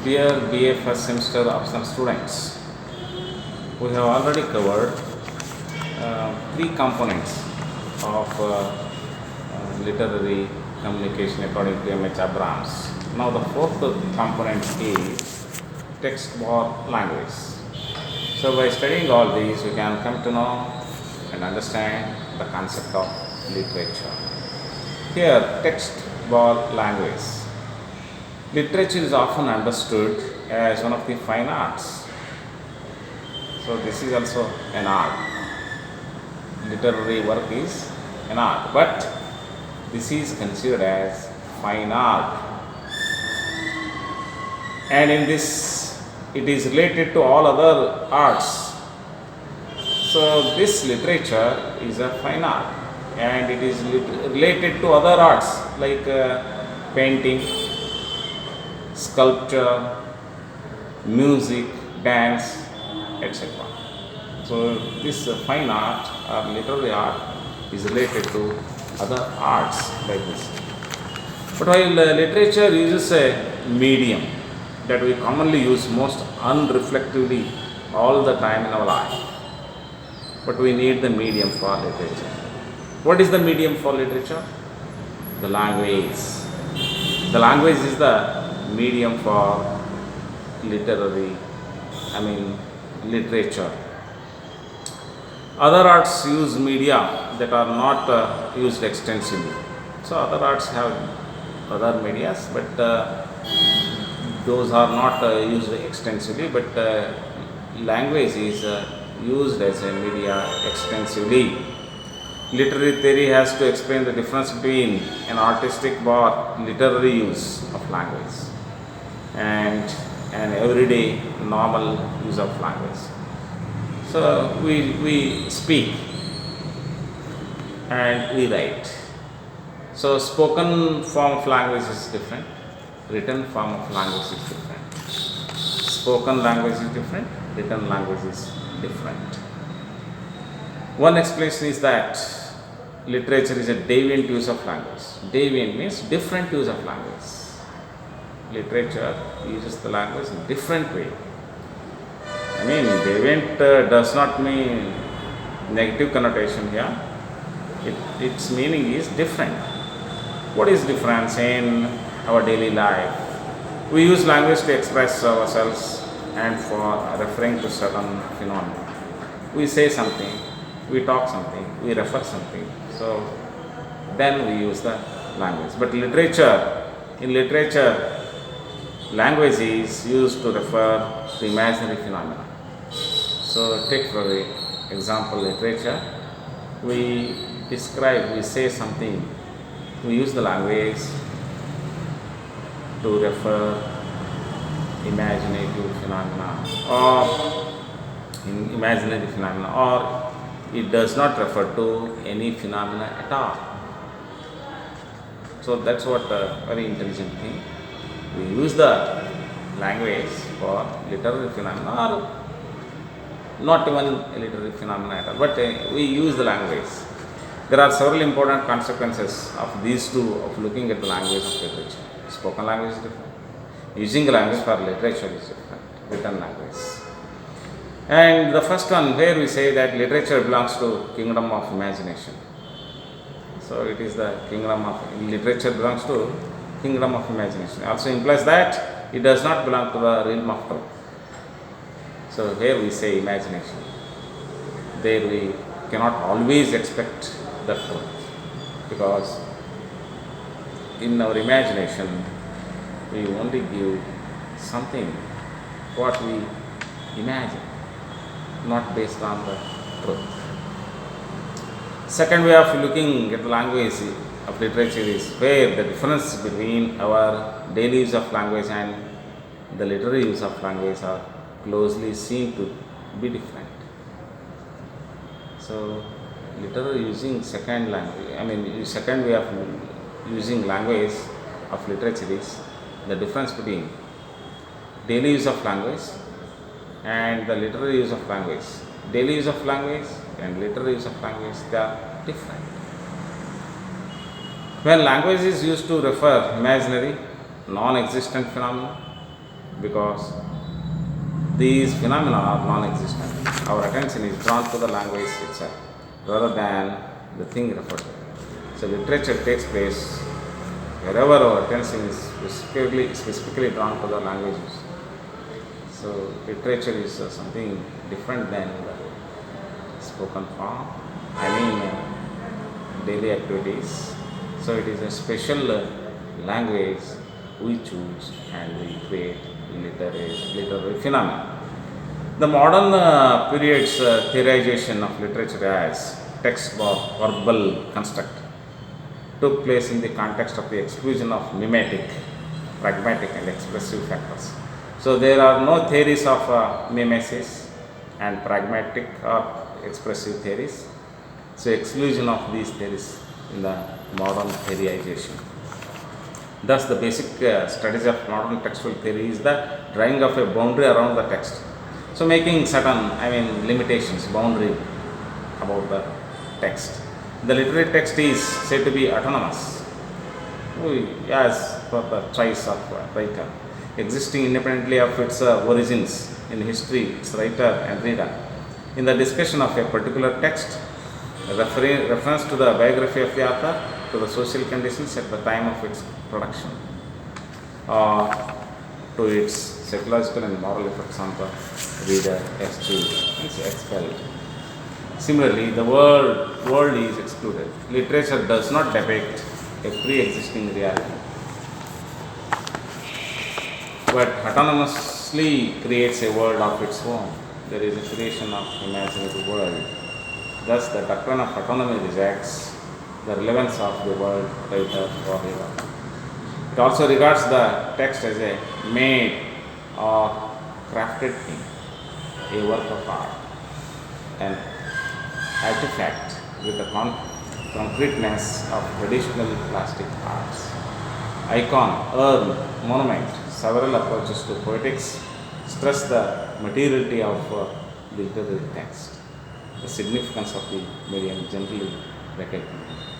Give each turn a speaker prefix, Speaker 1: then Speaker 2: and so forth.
Speaker 1: Dear BA first semester optional students, we have already covered three components of literary communication according to M.H. Abrams. Now the fourth component is text or language. So by studying all these, we can come to know and understand the concept of literature. Here, text or language. Literature is often understood as one of the fine arts. So this is also an art. Literary work is an art, but this is considered as fine art. And in this, it is related to all other arts. So this literature is a fine art, and it is related to other arts like painting, sculpture, music, dance, etc. So this fine art or literary art is related to other arts like this. But while literature uses a medium that we commonly use most unreflectively all the time in our life, but we need the medium for literature. What is the medium for literature? The language. The language is the medium for literature. Other arts use media that are not used extensively. So other arts have other medias, but those are not used extensively. But language is used as a media extensively. Literary theory has to explain the difference between an artistic or literary use of language and an everyday normal use of language. So we speak and we write. So spoken form of language is different, written form of language is different. Spoken language is different, written language is different. One explanation is that literature is a deviant use of language. Deviant means different use of language. Literature uses the language in different way. Deviant does not mean negative connotation here. Its meaning is different. What is difference in our daily life? We use language to express ourselves and for referring to certain phenomena. We say something, we talk something, we refer something. So then we use the language. But in literature, language is used to refer to imaginary phenomena. So take for example literature, we say something, we use the language to refer imaginative phenomena or it does not refer to any phenomena at all. So that's what a very intelligent thing. We use the language for literary phenomena or not even literary phenomena at all, but we use the language. There are several important consequences of these two of looking at the language of literature. Spoken language is different. Using the language for literature is different. Written language. And the first one where we say that literature belongs to kingdom of imagination. So it is the literature belongs to kingdom of imagination. Also implies that it does not belong to the realm of truth. So here we say imagination. There we cannot always expect the truth, because in our imagination we only give something what we imagine, not based on the truth. Second way of looking at the language of literature is where the difference between our daily use of language and the literary use of language are closely seen to be different. So literary using second way of using language of literature is the difference between daily use of language and the literary use of language. Daily use of language and literary use of language, they are different. When language is used to refer imaginary, non-existent phenomena, because these phenomena are non-existent. Our attention is drawn to the language itself rather than the thing referred to. So literature takes place wherever our attention is specifically drawn to the languages. So literature is something different than the spoken form. Daily activities. So it is a special language we choose and we create literary phenomena. The modern period's theorization of literature as text or verbal construct took place in the context of the exclusion of mimetic, pragmatic, and expressive factors. So there are no theories of mimesis and pragmatic or expressive theories. So exclusion of these theories in the modern theorization. Thus, the basic studies of modern textual theory is the drawing of a boundary around the text. So making certain, limitations, boundary about the text. The literary text is said to be autonomous, as per the choice of writer, existing independently of its origins in history, its writer and reader. In the discussion of a particular text, reference to the biography of the author, to the social conditions at the time of its production, to its psychological and moral effects on the reader as to expelled. Similarly, the world is excluded. Literature does not depict a pre-existing reality, but autonomously creates a world of its own. There is a creation of imaginary world. Thus, the doctrine of autonomy rejects the relevance of the word writer or reader. It also regards the text as a made or crafted thing, a work of art, an artifact with the concreteness of traditional plastic arts. Icon, urn, monument, several approaches to poetics stress the materiality of the literary text. The significance of the medium generally recognized.